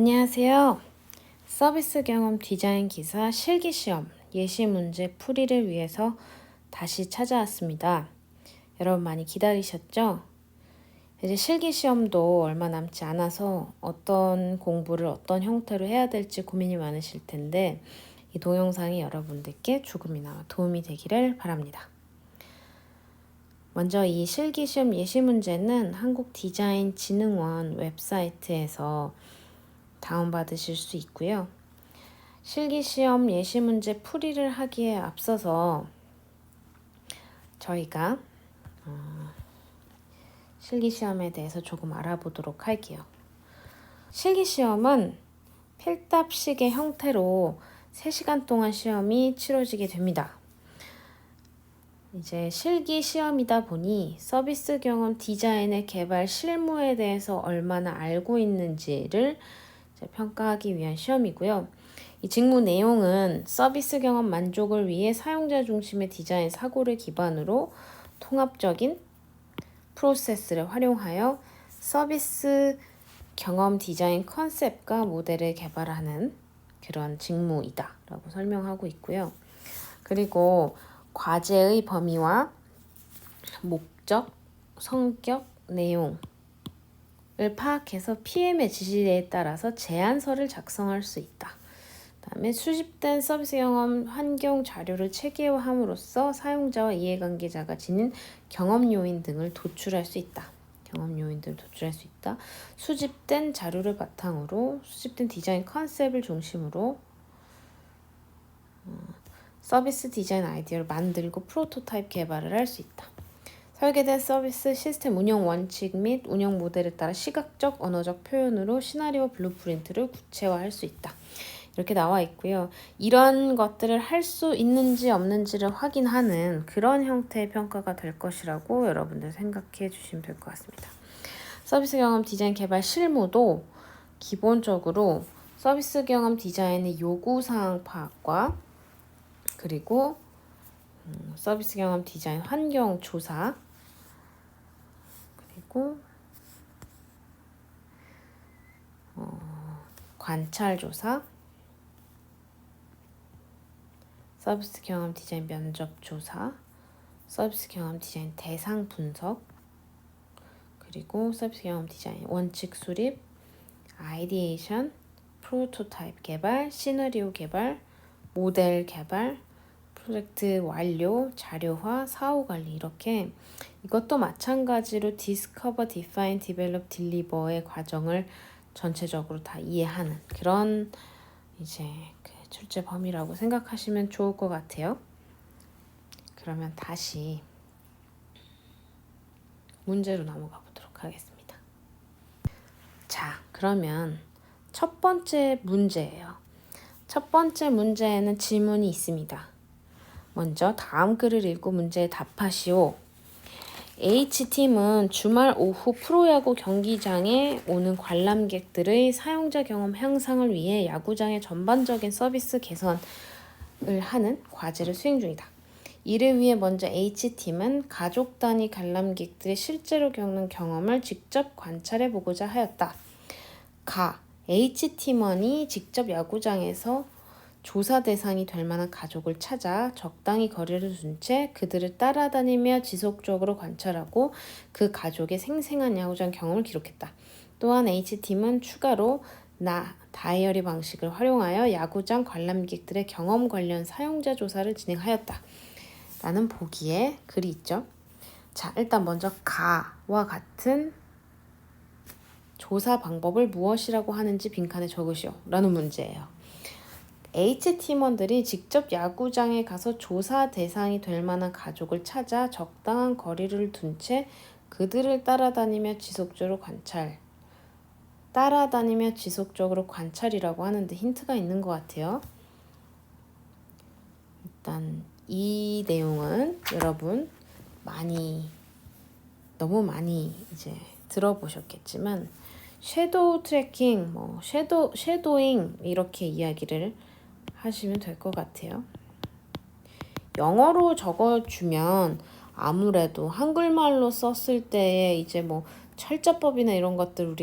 안녕하세요. 서비스 경험 디자인 기사 실기시험 예시 문제 풀이를 위해서 다시 찾아왔습니다. 여러분 많이 기다리셨죠? 이제 실기시험도 얼마 남지 않아서 어떤 공부를 어떤 형태로 해야 될지 고민이 많으실 텐데 이 동영상이 여러분들께 조금이나마 도움이 되기를 바랍니다. 먼저 이 실기시험 예시 문제는 한국디자인진흥원 웹사이트에서 다운받으실 수 있고요. 실기시험 예시문제 풀이를 하기에 앞서서 저희가 실기시험에 대해서 조금 알아보도록 할게요. 실기시험은 필답식의 형태로 3시간 동안 시험이 치러지게 됩니다. 이제 실기시험이다 보니 서비스 경험 디자인의 개발 실무에 대해서 얼마나 알고 있는지를 평가하기 위한 시험이고요. 이 직무 내용은 서비스 경험 만족을 위해 사용자 중심의 디자인 사고를 기반으로 통합적인 프로세스를 활용하여 서비스 경험 디자인 컨셉과 모델을 개발하는 그런 직무이다 라고 설명하고 있고요. 그리고 과제의 범위와 목적, 성격, 내용을 파악해서 PM의 지시에 따라서 제안서를 작성할 수 있다. 그다음에 수집된 서비스 경험 환경 자료를 체계화함으로써 사용자와 이해관계자가 지닌 경험 요인 등을 도출할 수 있다. 수집된 자료를 바탕으로 수집된 디자인 컨셉을 중심으로 서비스 디자인 아이디어를 만들고 프로토타입 개발을 할 수 있다. 설계된 서비스 시스템 운영 원칙 및 운영 모델에 따라 시각적, 언어적 표현으로 시나리오 블루프린트를 구체화할 수 있다. 이렇게 나와 있고요. 이런 것들을 할 수 있는지 없는지를 확인하는 그런 형태의 평가가 될 것이라고 여러분들 생각해 주시면 될 것 같습니다. 서비스 경험 디자인 개발 실무도 기본적으로 서비스 경험 디자인의 요구사항 파악과 그리고 서비스 경험 디자인 환경 조사 그리고 관찰 조사 서비스 경험 디자인 면접 조사, 서비스 경험 디자인 대상 분석, 그리고 서비스 경험 디자인 원칙 수립, 아이디에이션, 프로토타입 개발, 시나리오 개발, 모델 개발, 프로젝트 완료, 자료화, 사후 관리 이렇게 이것도 마찬가지로 디스커버, 디파인, 디벨롭, 딜리버의 과정을 전체적으로 다 이해하는 그런 이제 출제 범위라고 생각하시면 좋을 것 같아요. 그러면 다시 문제로 넘어가 보도록 하겠습니다. 자, 그러면 첫 번째 문제예요. 첫 번째 문제에는 질문이 있습니다. 먼저 다음 글을 읽고 문제에 답하시오. H팀은 주말 오후 프로야구 경기장에 오는 관람객들의 사용자 경험 향상을 위해 야구장의 전반적인 서비스 개선을 하는 과제를 수행 중이다. 이를 위해 먼저 H팀은 가족 단위 관람객들의 실제로 겪는 경험을 직접 관찰해 보고자 하였다. H팀원이 직접 야구장에서 조사 대상이 될 만한 가족을 찾아 적당히 거리를 둔 채 그들을 따라다니며 지속적으로 관찰하고 그 가족의 생생한 야구장 경험을 기록했다. 또한 H팀은 추가로 다이어리 방식을 활용하여 야구장 관람객들의 경험 관련 사용자 조사를 진행하였다. 라는 보기에 글이 있죠. 자, 일단 먼저 가와 같은 조사 방법을 무엇이라고 하는지 빈칸에 적으시오. 라는 문제예요. H팀원들이 직접 야구장에 가서 조사 대상이 될 만한 가족을 찾아 적당한 거리를 둔 채 그들을 따라다니며 지속적으로 관찰이라고 하는데 힌트가 있는 것 같아요. 일단 이 내용은 여러분 너무 많이 이제 들어보셨겠지만 섀도우 트래킹, 섀도잉 이렇게 이야기를 하시면 될 것 같아요. 영어로 적어주면 아무래도 한글말로 썼을 때 이제 철자법이나 이런 것들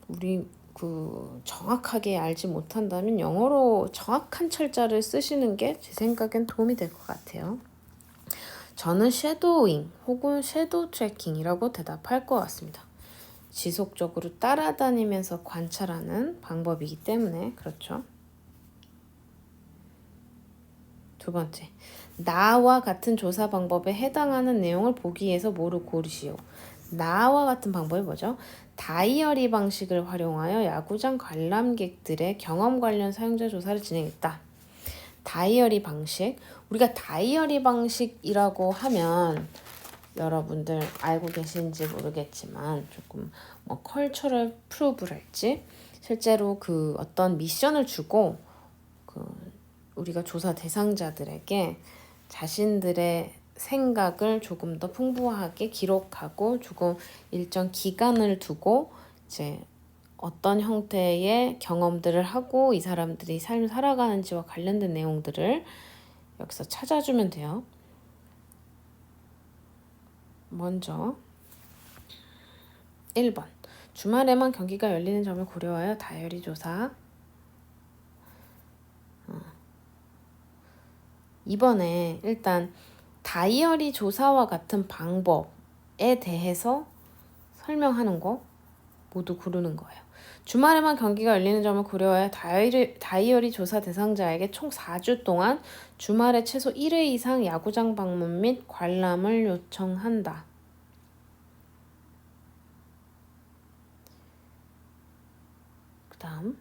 우리 정확하게 알지 못한다면 영어로 정확한 철자를 쓰시는 게 제 생각엔 도움이 될 것 같아요. 저는 섀도잉 혹은 섀도우 트래킹이라고 대답할 것 같습니다. 지속적으로 따라다니면서 관찰하는 방법이기 때문에 그렇죠. 두 번째, 나와 같은 조사 방법에 해당하는 내용을 보기 위해서 뭐를 고르시오. 나와 같은 방법이 뭐죠? 다이어리 방식을 활용하여 야구장 관람객들의 경험 관련 사용자 조사를 진행했다. 다이어리 방식. 우리가 다이어리 방식이라고 하면 여러분들 알고 계신지 모르겠지만 조금 뭐 컬처럴 프루브랄지 실제로 어떤 미션을 주고 우리가 조사 대상자들에게 자신들의 생각을 조금 더 풍부하게 기록하고 조금 일정 기간을 두고 이제 어떤 형태의 경험들을 하고 이 사람들이 삶을 살아가는지와 관련된 내용들을 여기서 찾아주면 돼요. 먼저 1번 주말에만 경기가 열리는 점을 고려하여 다이어리 조사. 2번에 일단 다이어리 조사와 같은 방법에 대해서 설명하는 거 모두 고르는 거예요. 주말에만 경기가 열리는 점을 고려하여 다이어리 조사 대상자에게 총 4주 동안 주말에 최소 1회 이상 야구장 방문 및 관람을 요청한다. 그 다음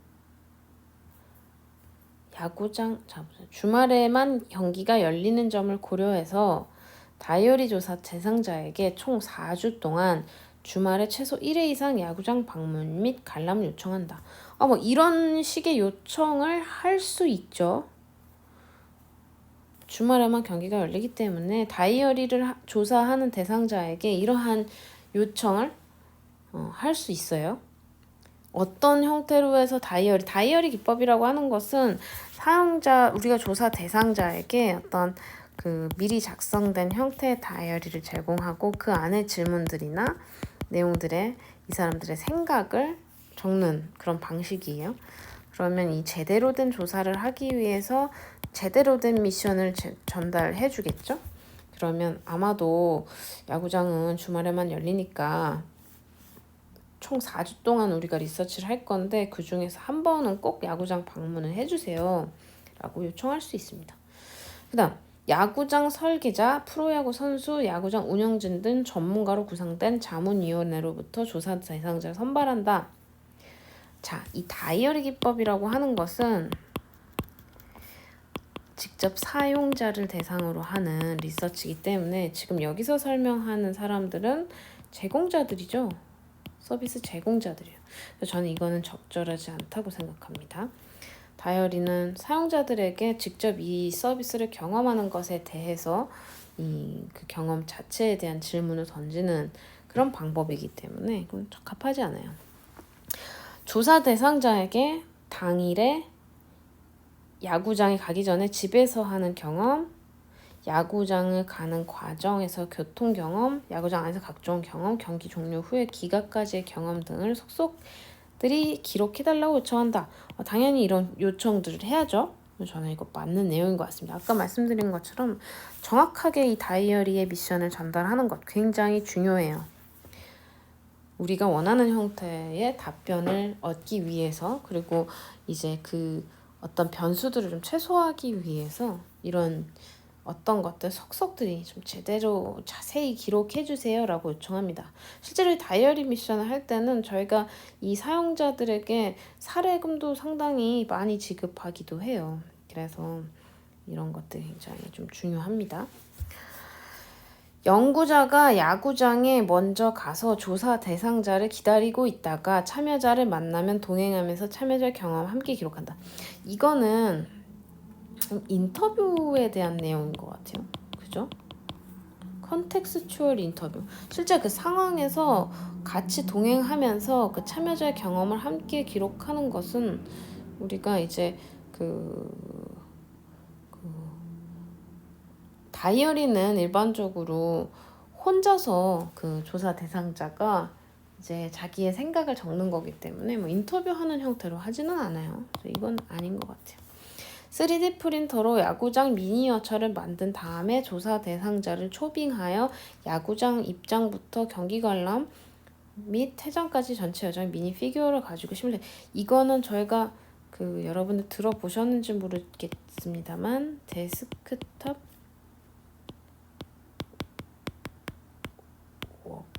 주말에만 경기가 열리는 점을 고려해서 다이어리 조사 대상자에게 총 4주 동안 주말에 최소 1회 이상 야구장 방문 및 관람을 요청한다. 뭐 이런 식의 요청을 할 수 있죠. 주말에만 경기가 열리기 때문에 다이어리를 조사하는 대상자에게 이러한 요청을 할 수 있어요. 어떤 형태로 해서 다이어리 기법이라고 하는 것은 우리가 조사 대상자에게 어떤 미리 작성된 형태의 다이어리를 제공하고 그 안에 질문들이나 내용들의 이 사람들의 생각을 적는 그런 방식이에요. 그러면 이 제대로 된 조사를 하기 위해서 제대로 된 미션을 전달해 주겠죠? 그러면 아마도 야구장은 주말에만 열리니까 총 4주 동안 우리가 리서치를 할 건데 그 중에서 한 번은 꼭 야구장 방문을 해주세요 라고 요청할 수 있습니다. 그 다음 야구장 설계자, 프로야구 선수, 야구장 운영진 등 전문가로 구성된 자문위원회로부터 조사 대상자를 선발한다. 자, 이 다이어리 기법이라고 하는 것은 직접 사용자를 대상으로 하는 리서치이기 때문에 지금 여기서 설명하는 사람들은 제공자들이죠. 서비스 제공자들이에요. 그래서 저는 이거는 적절하지 않다고 생각합니다. 다이어리는 사용자들에게 직접 이 서비스를 경험하는 것에 대해서 그 경험 자체에 대한 질문을 던지는 그런 방법이기 때문에 이건 적합하지 않아요. 조사 대상자에게 당일에 야구장에 가기 전에 집에서 하는 경험, 야구장을 가는 과정에서 교통 경험, 야구장 안에서 각종 경험, 경기 종료 후에 기가까지의 경험 등을 속속들이 기록해달라고 요청한다. 당연히 이런 요청들을 해야죠. 저는 이거 맞는 내용인 것 같습니다. 아까 말씀드린 것처럼 정확하게 이 다이어리의 미션을 전달하는 것 굉장히 중요해요. 우리가 원하는 형태의 답변을 얻기 위해서 그리고 이제 어떤 변수들을 좀 최소화하기 위해서 이런 어떤 것들 속속들이 좀 제대로 자세히 기록해 주세요 라고 요청합니다. 실제로 다이어리 미션을 할 때는 저희가 이 사용자들에게 사례금도 상당히 많이 지급하기도 해요. 그래서 이런 것들이 굉장히 좀 중요합니다. 연구자가 야구장에 먼저 가서 조사 대상자를 기다리고 있다가 참여자를 만나면 동행하면서 참여자 경험 함께 기록한다. 이거는 인터뷰에 대한 내용인 것 같아요. 그죠? 컨텍스추얼 인터뷰. 실제 그 상황에서 같이 동행하면서 그 참여자의 경험을 함께 기록하는 것은 우리가 이제 다이어리는 일반적으로 혼자서 그 조사 대상자가 이제 자기의 생각을 적는 거기 때문에 뭐 인터뷰하는 형태로 하지는 않아요. 그래서 이건 아닌 것 같아요. 3D 프린터로 야구장 미니어처를 만든 다음에 조사 대상자를 초빙하여 야구장 입장부터 경기 관람 및 퇴장까지 전체 여정 미니 피규어를 가지고 시뮬레. 이거는 저희가 여러분들 들어보셨는지 모르겠습니다만 데스크톱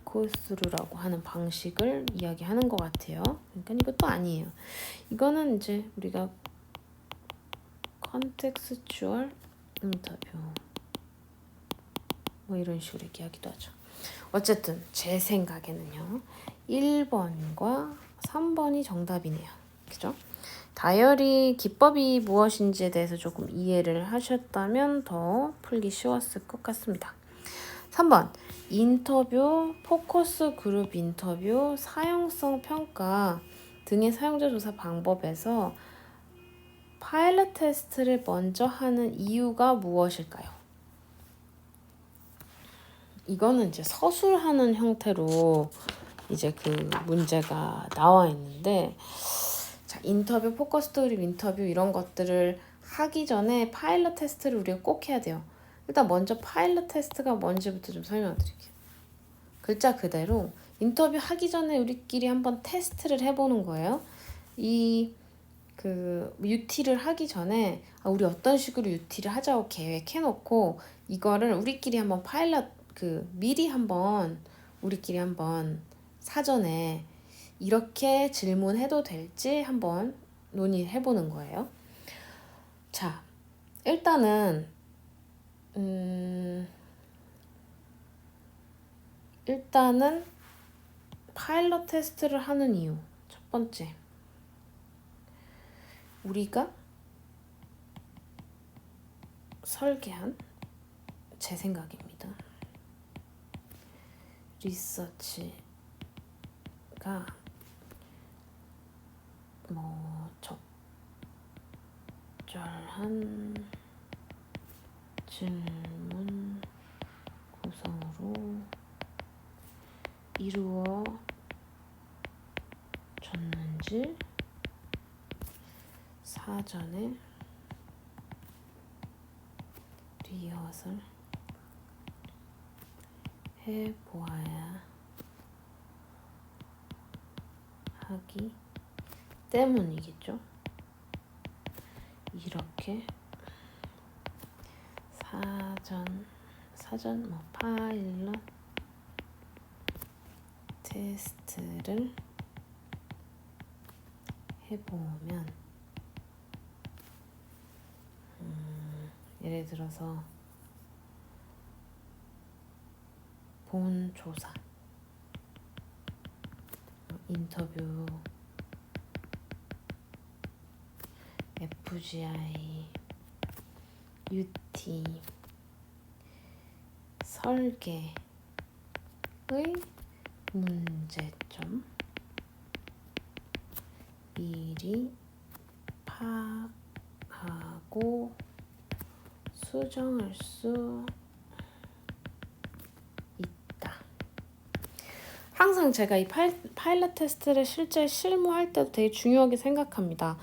워크스루라고 하는 방식을 이야기하는 것 같아요. 그러니까 이것도 아니에요. 이거는 이제 우리가 컨텍스추얼 인터뷰 뭐 이런 식으로 얘기하기도 하죠. 어쨌든 제 생각에는요. 1번과 3번이 정답이네요. 그죠? 다이어리 기법이 무엇인지에 대해서 조금 이해를 하셨다면 더 풀기 쉬웠을 것 같습니다. 3번 인터뷰, 포커스 그룹 인터뷰, 사용성 평가 등의 사용자 조사 방법에서 파일럿 테스트를 먼저 하는 이유가 무엇일까요? 이거는 이제 서술하는 형태로 이제 문제가 나와 있는데, 자, 인터뷰, 포커스 그룹 인터뷰 이런 것들을 하기 전에 파일럿 테스트를 우리가 꼭 해야 돼요. 일단 먼저 파일럿 테스트가 뭔지부터 좀 설명드릴게요. 글자 그대로 인터뷰 하기 전에 우리끼리 한번 테스트를 해보는 거예요. UT를 하기 전에 우리 어떤 식으로 UT를 하자고 계획해놓고 이거를 우리끼리 한번 미리 한번 우리끼리 한번 사전에 이렇게 질문해도 될지 한번 논의해보는 거예요. 자, 일단은 파일럿 테스트를 하는 이유. 첫 번째, 우리가 설계한, 제 생각입니다, 리서치가 적절한 질문 구성으로 이루어졌는지 사전에 리허설 해보아야 하기 때문이겠죠. 이렇게 사전 파일럿 테스트를 해보면 예를 들어서 본 조사, 인터뷰, FGI, UT, 설계의 문제점 미리 파악하고 수정할 수 있다. 항상 제가 이 파일럿 테스트를 실제 실무할 때도 되게 중요하게 생각합니다.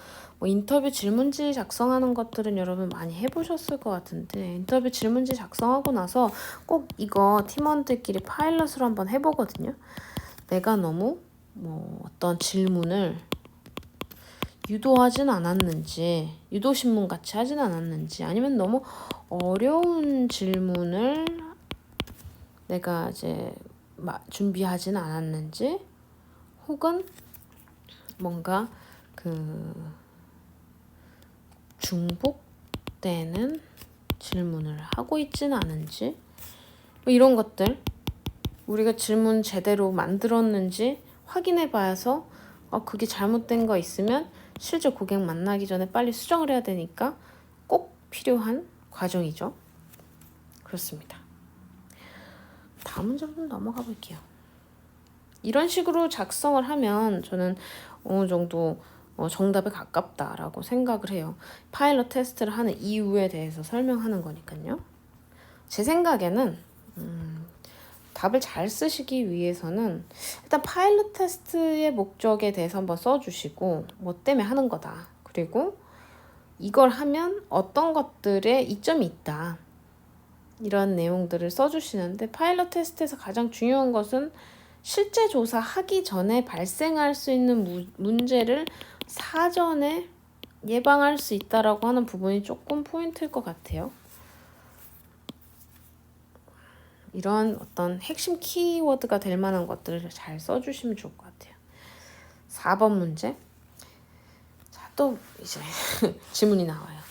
인터뷰 질문지 작성하는 것들은 여러분 많이 해보셨을 것 같은데, 인터뷰 질문지 작성하고 나서 꼭 이거 팀원들끼리 파일럿으로 한번 해보거든요. 내가 너무 어떤 질문을 유도하진 않았는지, 유도신문 같이 하진 않았는지, 아니면 너무 어려운 질문을 내가 이제 준비하진 않았는지, 혹은 뭔가 중복되는 질문을 하고 있진 않은지, 이런 것들 우리가 질문 제대로 만들었는지 확인해 봐서 그게 잘못된 거 있으면 실제 고객 만나기 전에 빨리 수정을 해야 되니까 꼭 필요한 과정이죠. 그렇습니다. 다음 문제로 넘어가 볼게요. 이런 식으로 작성을 하면 저는 어느 정도 정답에 가깝다라고 생각을 해요. 파일럿 테스트를 하는 이유에 대해서 설명하는 거니까요. 제 생각에는 답을 잘 쓰시기 위해서는 일단 파일럿 테스트의 목적에 대해서 한번 써주시고 뭐 때문에 하는 거다. 그리고 이걸 하면 어떤 것들에 이점이 있다. 이런 내용들을 써주시는데 파일럿 테스트에서 가장 중요한 것은 실제 조사하기 전에 발생할 수 있는 문제를 사전에 예방할 수 있다라고 하는 부분이 조금 포인트일 것 같아요. 이런 어떤 핵심 키워드가 될 만한 것들을 잘 써주시면 좋을 것 같아요. 4번 문제. 자, 또 이제 질문이 나와요.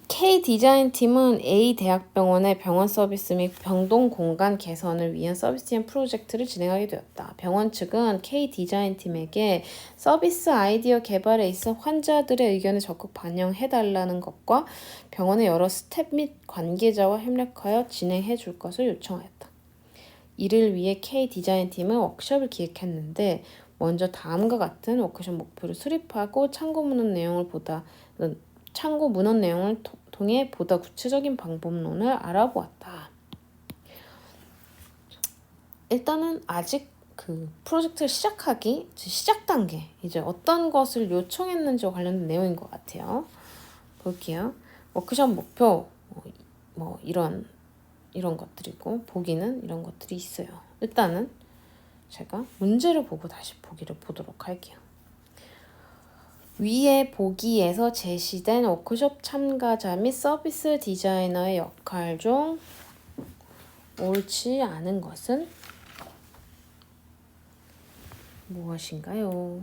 K 디자인 팀은 A 대학병원의 병원 서비스 및 병동 공간 개선을 위한 서비스팀 프로젝트를 진행하게 되었다. 병원 측은 K 디자인 팀에게 서비스 아이디어 개발에 있어 환자들의 의견을 적극 반영해달라는 것과 병원의 여러 스텝 및 관계자와 협력하여 진행해 줄 것을 요청하였다. 이를 위해 K 디자인 팀은 워크숍을 기획했는데 먼저 다음과 같은 워크숍 목표를 수립하고 참고 문헌 내용을 통해 보다 구체적인 방법론을 알아보았다. 일단은 아직 그 프로젝트를 시작 단계, 이제 어떤 것을 요청했는지와 관련된 내용인 것 같아요. 볼게요. 워크숍 목표, 뭐 이런 것들이고, 보기는 이런 것들이 있어요. 일단은 제가 문제를 보고 다시 보기를 보도록 할게요. 위의 보기에서 제시된 워크숍 참가자 및 서비스 디자이너의 역할 중 옳지 않은 것은 무엇인가요?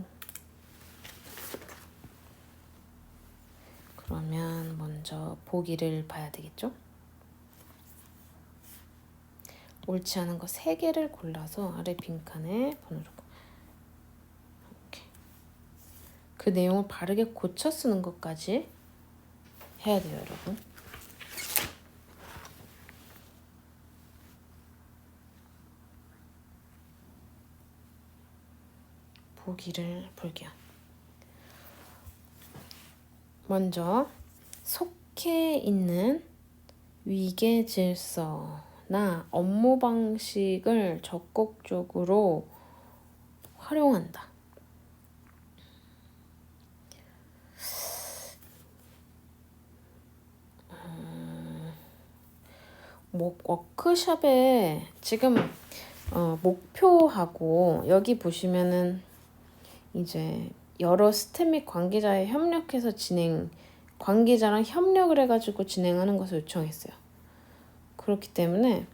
그러면 먼저 보기를 봐야 되겠죠? 옳지 않은 거 3개를 골라서 아래 빈칸에 번호를 그 내용을 바르게 고쳐 쓰는 것까지 해야 돼요, 여러분. 보기를 볼게요. 먼저 속해 있는 위계 질서나 업무 방식을 적극적으로 활용한다. 워크숍에 지금 목표하고 여기 보시면은 이제 여러 스텝 및 관계자에 협력해서 관계자랑 협력을 해가지고 진행하는 것을 요청했어요. 그렇기 때문에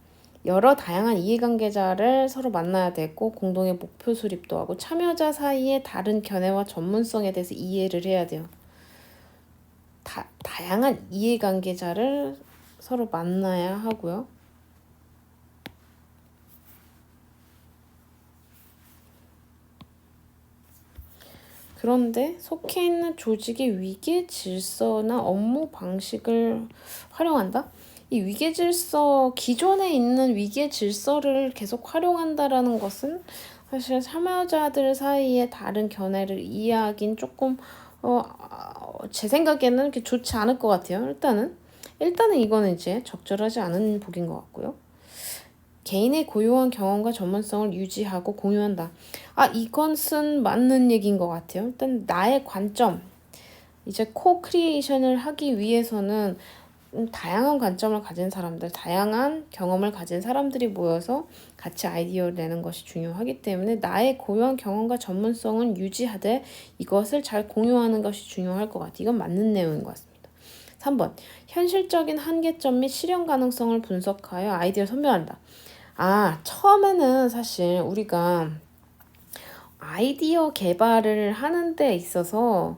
여러 다양한 이해관계자를 서로 만나야 되고 공동의 목표 수립도 하고 참여자 사이의 다른 견해와 전문성에 대해서 이해를 해야 돼요. 다양한 이해관계자를 서로 만나야 하고요. 그런데 속해 있는 조직의 위계 질서나 업무 방식을 활용한다? 이 위계 질서, 기존에 있는 위계 질서를 계속 활용한다라는 것은 사실 참여자들 사이에 다른 견해를 이해하긴 조금 제 생각에는 이렇게 좋지 않을 것 같아요. 일단은 이거는 이제 적절하지 않은 보기인 것 같고요. 개인의 고유한 경험과 전문성을 유지하고 공유한다. 이것은 맞는 얘기인 것 같아요. 일단 나의 관점, 이제 코크리에이션을 하기 위해서는 다양한 관점을 가진 사람들, 다양한 경험을 가진 사람들이 모여서 같이 아이디어를 내는 것이 중요하기 때문에 나의 고유한 경험과 전문성은 유지하되 이것을 잘 공유하는 것이 중요할 것 같아요. 이건 맞는 내용인 것 같습니다. 3번, 현실적인 한계점 및 실현 가능성을 분석하여 아이디어를 선별한다. 처음에는 사실 우리가 아이디어 개발을 하는 데 있어서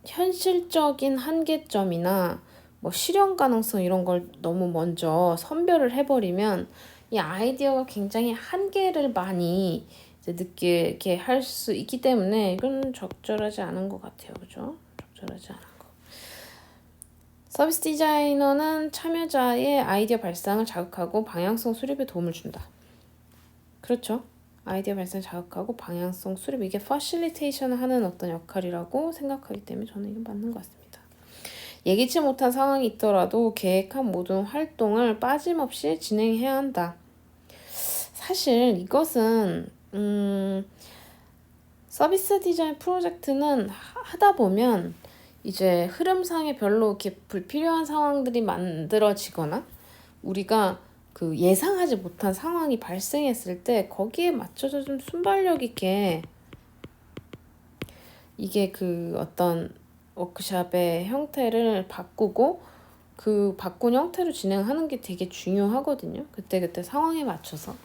현실적인 한계점이나 뭐 실현 가능성 이런 걸 너무 먼저 선별을 해버리면 이 아이디어가 굉장히 한계를 많이 이제 느끼게 할 수 있기 때문에 이건 적절하지 않은 것 같아요. 그죠? 적절하지 않은 거. 서비스 디자이너는 참여자의 아이디어 발상을 자극하고 방향성 수립에 도움을 준다. 그렇죠? 아이디어 발상 자극하고 방향성 수립, 이게 퍼실리테이션을 하는 어떤 역할이라고 생각하기 때문에 저는 이건 맞는 것 같습니다. 예기치 못한 상황이 있더라도 계획한 모든 활동을 빠짐없이 진행해야 한다. 사실 이것은 서비스 디자인 프로젝트는 하다 보면 이제 흐름상에 별로 이렇게 불필요한 상황들이 만들어지거나 우리가 그 예상하지 못한 상황이 발생했을 때 거기에 맞춰서 좀 순발력 있게 이게 그 어떤 워크샵의 형태를 바꾸고 그 바꾼 형태로 진행하는 게 되게 중요하거든요. 그때그때 상황에 맞춰서.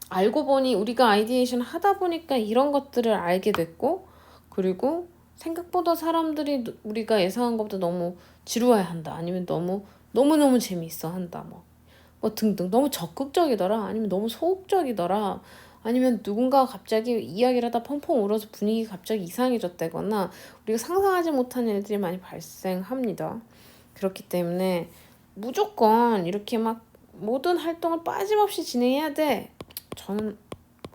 알고 보니 우리가 아이디에이션 하다 보니까 이런 것들을 알게 됐고, 그리고 생각보다 사람들이 우리가 예상한 것보다 너무 지루해한다, 아니면 너무너무 재미있어 한다, 뭐 등등. 너무 적극적이더라, 아니면 너무 소극적이더라, 아니면 누군가가 갑자기 이야기를 하다 펑펑 울어서 분위기가 갑자기 이상해졌다거나 우리가 상상하지 못한 일들이 많이 발생합니다. 그렇기 때문에 무조건 이렇게 막 모든 활동을 빠짐없이 진행해야 돼. 저는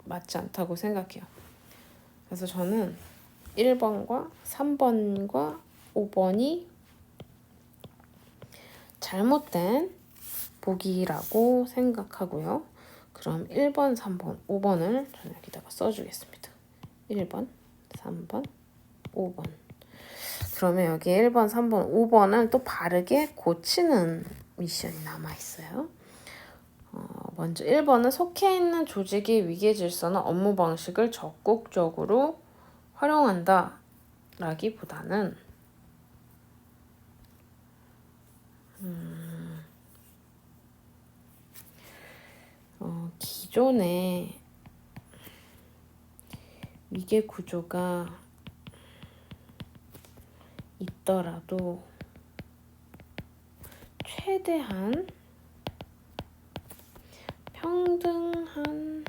맞지 않다고 생각해요. 그래서 저는 1번과 3번과 5번이 잘못된 보기라고 생각하고요. 그럼 1번, 3번, 5번을 저는 여기다가 써주겠습니다. 1번, 3번, 5번. 그러면 여기 1번, 3번, 5번을 또 바르게 고치는 미션이 남아있어요. 먼저 1번은 속해 있는 조직의 위계 질서나 업무 방식을 적극적으로 활용한다 라기보다는 기존의 위계 구조가 있더라도 최대한 평등한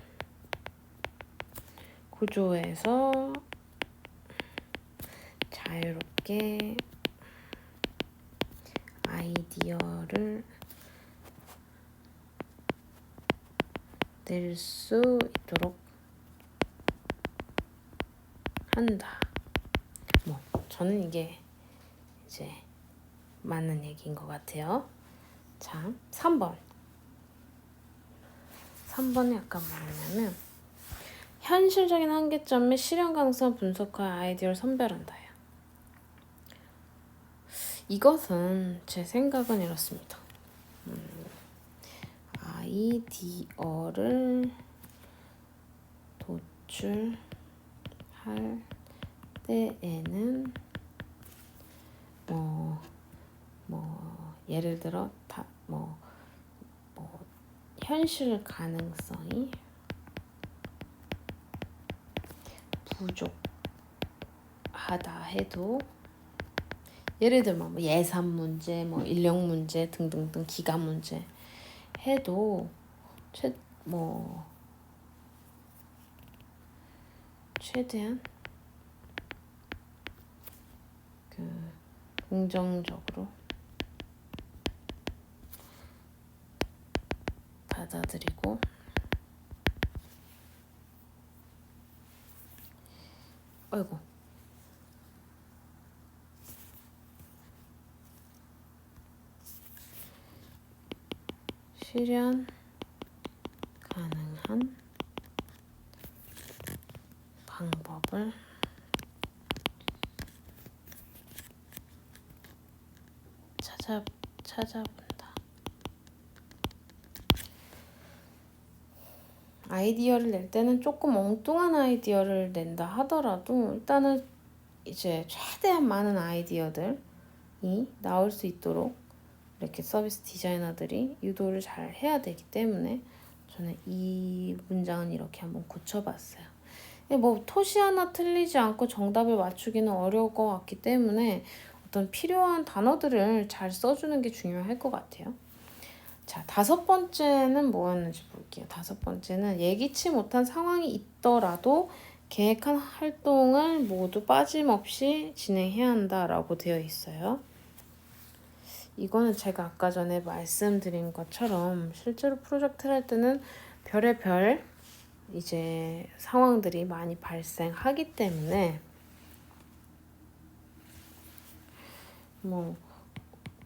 구조에서 자유롭게 아이디어를 낼 수 있도록 한다. 저는 이게 이제 맞는 얘기인 것 같아요. 자, 3번은 약간 뭐냐면 현실적인 한계점 및 실현 가능성 분석하여 아이디어를 선별한다예요. 이것은 제 생각은 이렇습니다. 아이디어를 도출할 때에는 예를 들어 현실 가능성이 부족하다 해도, 예를 들면 예산 문제, 인력 문제 등등등 기간 문제 해도 최대한 긍정적으로 받아들이고 실현 가능한 방법을 찾아본다. 아이디어를 낼 때는 조금 엉뚱한 아이디어를 낸다 하더라도 일단은 이제 최대한 많은 아이디어들이 나올 수 있도록 이렇게 서비스 디자이너들이 유도를 잘 해야 되기 때문에 저는 이 문장은 이렇게 한번 고쳐봤어요. 토시 하나 틀리지 않고 정답을 맞추기는 어려울 것 같기 때문에 어떤 필요한 단어들을 잘 써주는 게 중요할 것 같아요. 자, 5번째는 뭐였는지 볼게요. 5번째는 예기치 못한 상황이 있더라도 계획한 활동을 모두 빠짐없이 진행해야 한다라고 되어 있어요. 이거는 제가 아까 전에 말씀드린 것처럼 실제로 프로젝트를 할 때는 별의별 이제 상황들이 많이 발생하기 때문에 뭐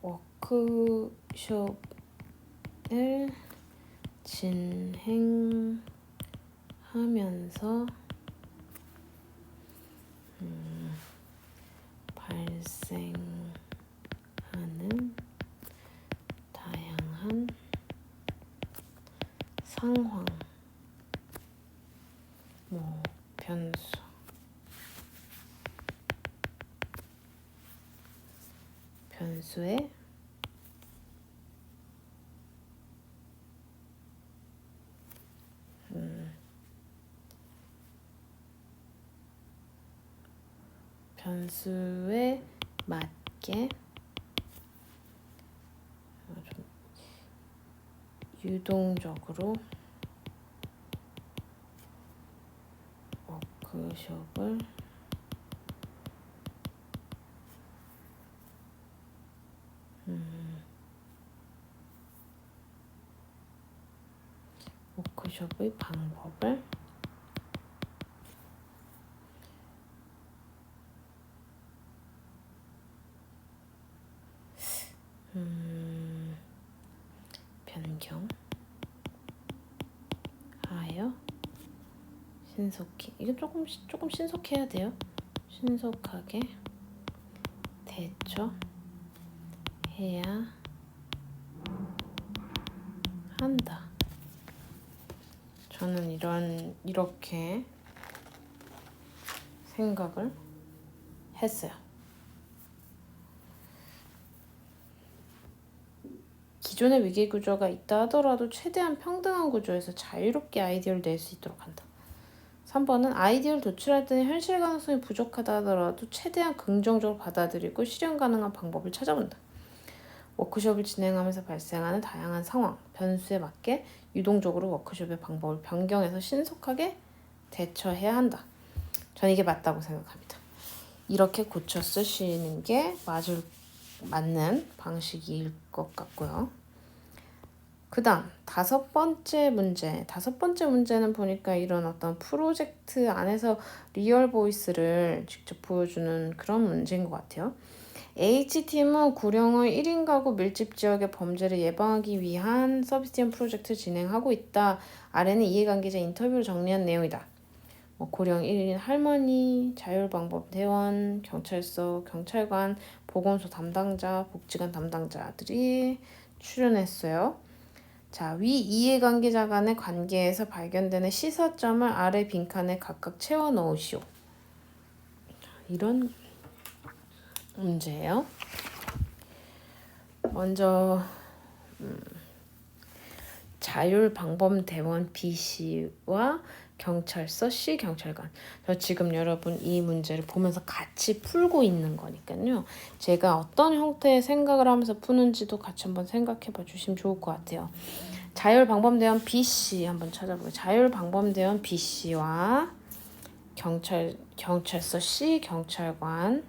워크숍을 진행하면서 발생하는 다양한 상황, 뭐 변수의 변수에 맞게 좀 유동적으로 워크숍을 워크숍의 방법을 변경하여 신속히, 이거 조금 신속해야 돼요. 신속하게 대처해야 한다. 저는 이렇게 생각을 했어요. 기존의 위기 구조가 있다 하더라도 최대한 평등한 구조에서 자유롭게 아이디어를 낼 수 있도록 한다. 3번은 아이디어를 도출할 때는 현실 가능성이 부족하다 하더라도 최대한 긍정적으로 받아들이고 실현 가능한 방법을 찾아본다. 워크숍을 진행하면서 발생하는 다양한 상황, 변수에 맞게 유동적으로 워크숍의 방법을 변경해서 신속하게 대처해야 한다. 저는 이게 맞다고 생각합니다. 이렇게 고쳐 쓰시는 게 맞는 방식일 것 같고요. 그 다음 다섯 번째 문제는 보니까 이런 어떤 프로젝트 안에서 리얼 보이스를 직접 보여주는 그런 문제인 것 같아요. H팀은 구령의 1인 가구 밀집 지역의 범죄를 예방하기 위한 서비스팀 프로젝트 진행하고 있다. 아래는 이해관계자 인터뷰를 정리한 내용이다. 고령 1인 할머니, 자율방법대원, 경찰서, 경찰관, 보건소 담당자, 복지관 담당자들이 출연했어요. 자, 위 이해관계자 간의 관계에서 발견되는 시사점을 아래 빈칸에 각각 채워 넣으시오. 이런 문제예요. 먼저 자율방범대원 B씨와 경찰서 C 경찰관. 저 지금 여러분 이 문제를 보면서 같이 풀고 있는 거니까요. 제가 어떤 형태의 생각을 하면서 푸는지도 같이 한번 생각해 봐 주시면 좋을 것 같아요. 자율방범대원 B씨 한번 찾아보게요. 자율방범대원 B씨와 경찰서 C 경찰관의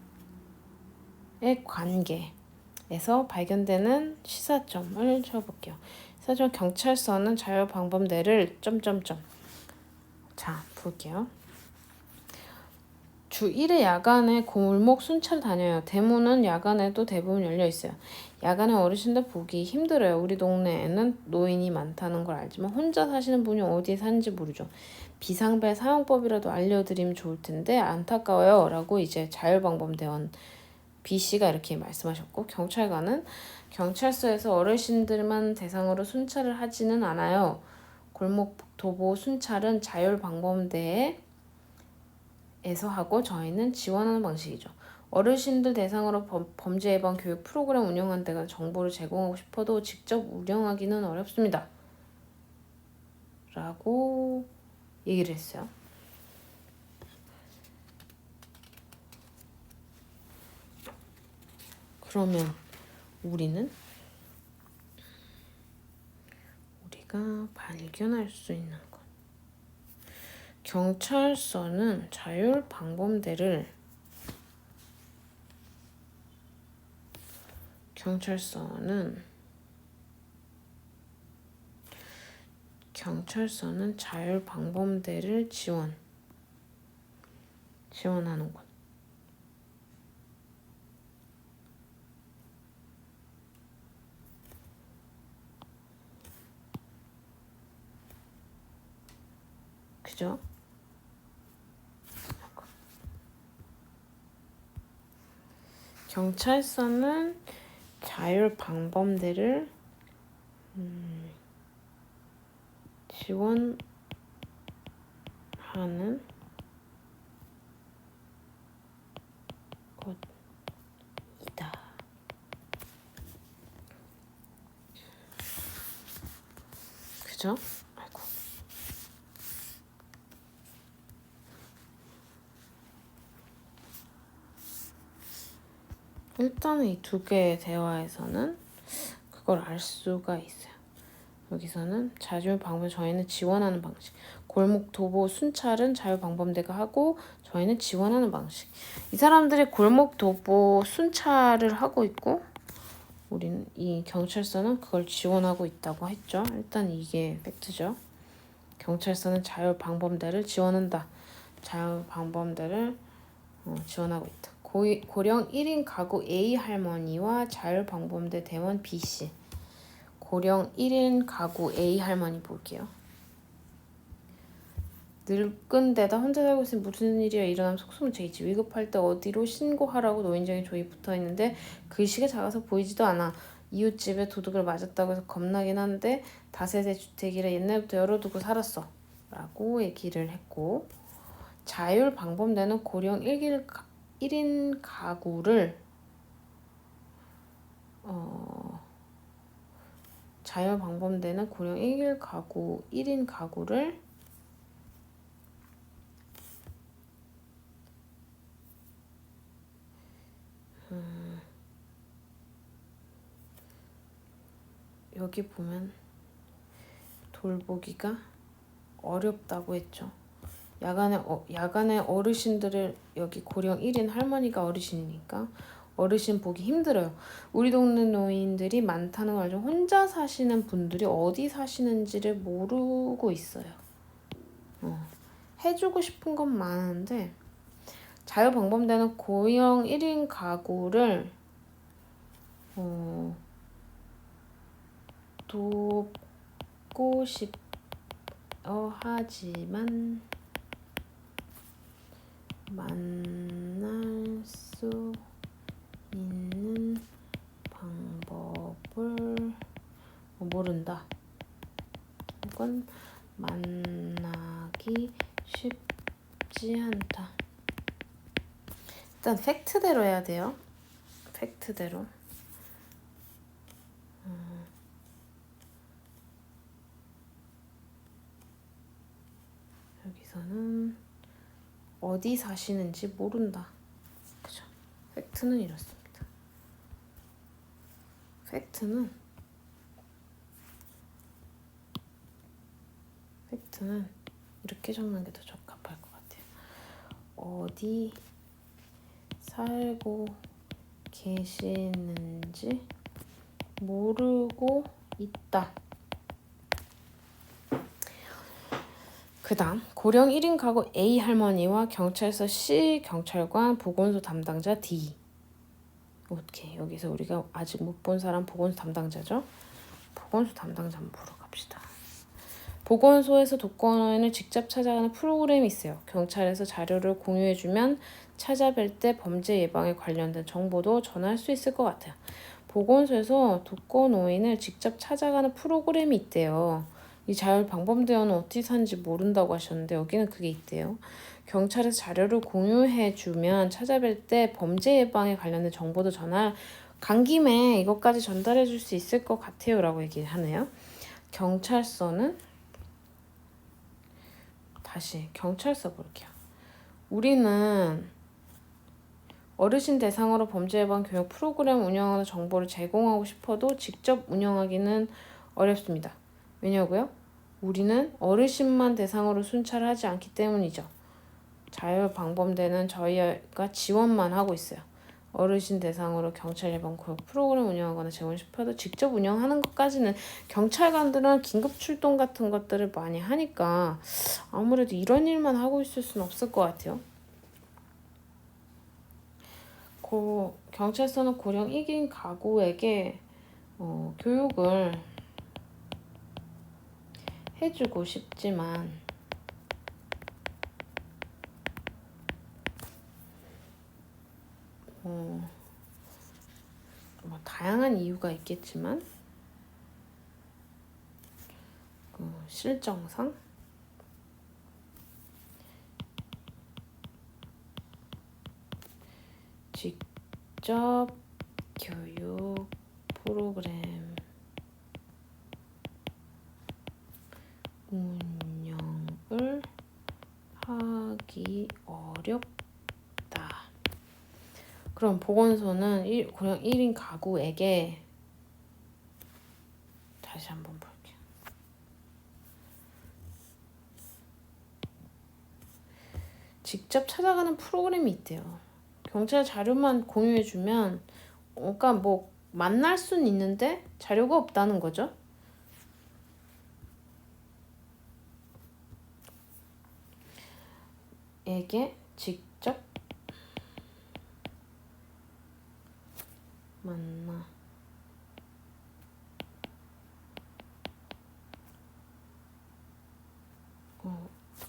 관계에서 발견되는 시사점을 쳐볼게요. 시사점 경찰서는 자율방범대를 자, 볼게요. 주 1회 야간에 골목 순찰 다녀요. 대문은 야간에도 대부분 열려 있어요. 야간에 어르신들 보기 힘들어요. 우리 동네에는 노인이 많다는 걸 알지만 혼자 사시는 분이 어디에 사는지 모르죠. 비상벨 사용법이라도 알려드리면 좋을 텐데 안타까워요. 라고 이제 자율방범대원 B씨가 이렇게 말씀하셨고, 경찰관은 경찰서에서 어르신들만 대상으로 순찰을 하지는 않아요. 골목 도보 순찰은 자율방범대에서 하고 저희는 지원하는 방식이죠. 어르신들 대상으로 범죄 예방 교육 프로그램 운영한 데가 정보를 제공하고 싶어도 직접 운영하기는 어렵습니다. 라고 얘기를 했어요. 그러면 우리가 발견할 수 있는 것. 경찰서는 자율방범대를 자율방범대를 지원하는 것. 그죠? 경찰서는 자율 방범대를 지원하는 것이다. 그죠? 아이고. 일단은 이 두 개의 대화에서는 그걸 알 수가 있어요. 여기서는 자율방범 저희는 지원하는 방식. 골목 도보 순찰은 자율방범대가 하고 저희는 지원하는 방식. 이 사람들이 골목 도보 순찰을 하고 있고 우리는 이 경찰서는 그걸 지원하고 있다고 했죠. 일단 이게 팩트죠. 경찰서는 자율방범대를 지원한다. 자율방범대를 지원하고 있다. 고령 1인 가구 A 할머니와 자율방범대 대원 B씨. 고령 1인 가구 A 할머니 볼게요. 늙은 데다 혼자 살고 있으니 무슨 일이야 일어나면 속수무책이지 위급할 때 어디로 신고하라고 노인정에 조이 붙어있는데 글씨가 작아서 보이지도 않아. 이웃집에 도둑을 맞았다고 해서 겁나긴 한데 다세대 주택이라 옛날부터 열어두고 살았어 라고 얘기를 했고, 자율방범대는 고령 1인 가구를 자율방범대는 고령 1인 가구를 여기 보면 돌보기가 어렵다고 했죠. 야간에 어르신들을 여기 고령 1인 할머니가 어르신이니까 어르신 보기 힘들어요. 우리 동네 노인들이 많다는 걸 알죠. 혼자 사시는 분들이 어디 사시는지를 모르고 있어요. 해주고 싶은 건 많은데 자율방범대는 고령 1인 가구를 돕고 싶어 하지만 만날 수 있는 방법을 모른다. 이건 만나기 쉽지 않다. 일단 팩트대로 해야 돼요. 팩트대로. 여기서는 어디 사시는지 모른다. 그죠? 팩트는 이렇습니다. 팩트는 이렇게 적는 게 더 적합할 것 같아요. 어디 살고 계시는지 모르고 있다. 그 다음 고령 1인 가구 A 할머니와 경찰서 C 경찰관 보건소 담당자 D. 오케이, 여기서 우리가 아직 못 본 사람 보건소 담당자죠. 보건소 담당자 한번 보러 갑시다. 보건소에서 독거노인을 직접 찾아가는 프로그램이 있어요. 경찰에서 자료를 공유해주면 찾아뵐 때 범죄 예방에 관련된 정보도 전할 수 있을 것 같아요. 보건소에서 독거노인을 직접 찾아가는 프로그램이 있대요. 이 자율방범대원은 어디 사는지 모른다고 하셨는데 여기는 그게 있대요. 경찰에서 자료를 공유해주면 찾아뵐 때 범죄 예방에 관련된 정보도 간 김에 이것까지 전달해줄 수 있을 것 같아요 라고 얘기를 하네요. 경찰서는 다시 경찰서 볼게요. 우리는 어르신 대상으로 범죄 예방 교육 프로그램 운영하는 정보를 제공하고 싶어도 직접 운영하기는 어렵습니다. 왜냐고요? 우리는 어르신만 대상으로 순찰을 하지 않기 때문이죠. 자율방범대는 저희가 지원만 하고 있어요. 어르신 대상으로 경찰 예방 교육 프로그램 운영하거나 제공 싶어도 직접 운영하는 것까지는 경찰관들은 긴급 출동 같은 것들을 많이 하니까 아무래도 이런 일만 하고 있을 수는 없을 것 같아요. 경찰서는 고령 1인 가구에게 교육을 해주고 싶지만 뭐 다양한 이유가 있겠지만 실정상 직접 교육 프로그램 운영을 하기 어렵다. 그럼 보건소는 그냥 1인 가구에게 다시 한번 볼게요. 직접 찾아가는 프로그램이 있대요. 경찰 자료만 공유해주면 그러니까 뭐 만날 수는 있는데 자료가 없다는 거죠. 에게 직접 만나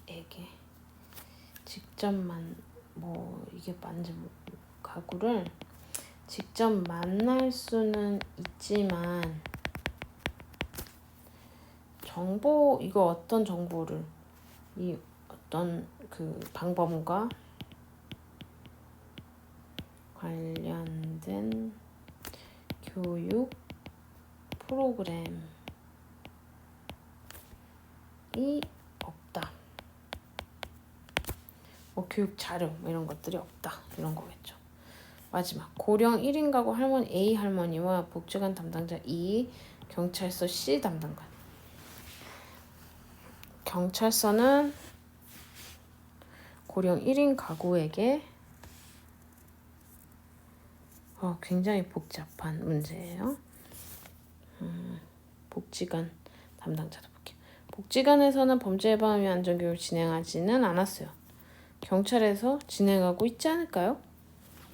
에게 직접만 뭐 이게 맞는지 가구를 직접 만날 수는 있지만 정보 이거 어떤 정보를 이 어떤 그 방법과 관련된 교육 프로그램이 없다. 뭐 교육 자료 뭐 이런 것들이 없다. 이런 거겠죠. 마지막 고령 1인 가구 할머니 A 할머니와 복지관 담당자 E, 경찰서 C 담당관. 경찰서는 고령 1인 가구에게 굉장히 복잡한 문제예요. 복지관 담당자도 볼게요. 복지관에서는 범죄 예방 및 안전교육을 진행하지는 않았어요. 경찰에서 진행하고 있지 않을까요?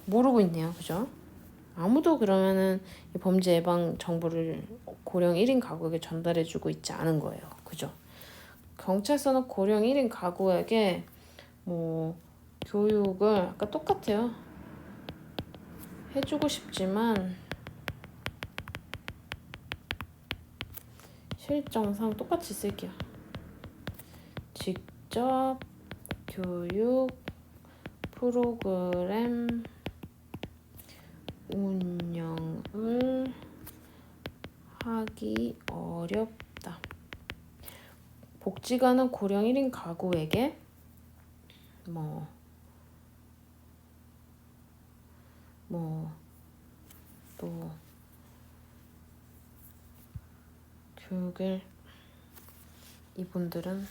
모르고 있네요. 그죠? 아무도 그러면은 이 범죄 예방 정보를 고령 1인 가구에게 전달해주고 있지 않은 거예요. 그죠? 경찰서는 고령 1인 가구에게 뭐 교육을 아까 똑같아요. 해주고 싶지만 실정상 똑같이 쓸게요. 직접 교육 프로그램 운영을 하기 어렵다. 복지관은 고령 1인 가구에게 또 교육을 이분들은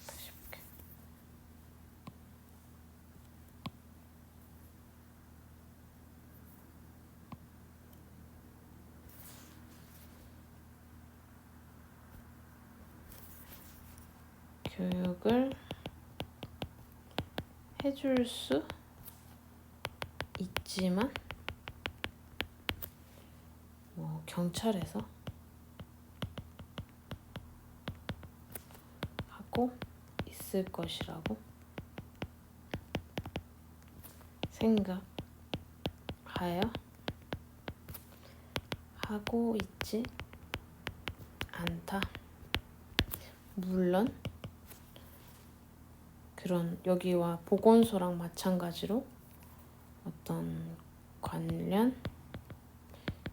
다시 볼게요. 교육을 해줄 수 있지만 경찰에서 하고 있을 것이라고 생각하여 하고 있지 않다. 물론 그런 여기와 보건소랑 마찬가지로 어떤 관련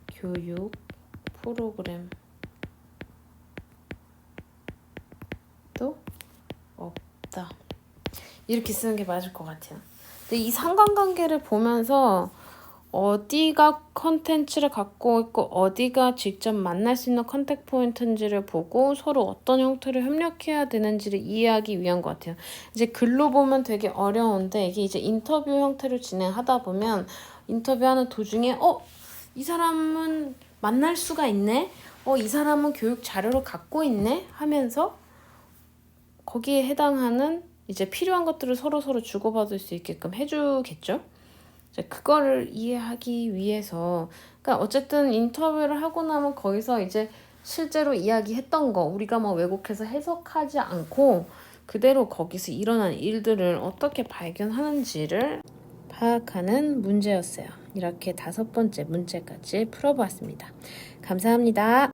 교육 프로그램도 없다. 이렇게 쓰는 게 맞을 것 같아요. 근데 이 상관관계를 보면서 어디가 컨텐츠를 갖고 있고 어디가 직접 만날 수 있는 컨택 포인트인지를 보고 서로 어떤 형태로 협력해야 되는지를 이해하기 위한 것 같아요. 이제 글로 보면 되게 어려운데 이게 이제 인터뷰 형태로 진행하다 보면 인터뷰하는 도중에 이 사람은 만날 수가 있네? 이 사람은 교육 자료를 갖고 있네? 하면서 거기에 해당하는 이제 필요한 것들을 서로 주고받을 수 있게끔 해주겠죠? 그거를 이해하기 위해서 그러니까 어쨌든 인터뷰를 하고 나면 거기서 이제 실제로 이야기했던 거 우리가 뭐 왜곡해서 해석하지 않고 그대로 거기서 일어난 일들을 어떻게 발견하는지를 파악하는 문제였어요. 이렇게 5번째 문제까지 풀어보았습니다. 감사합니다.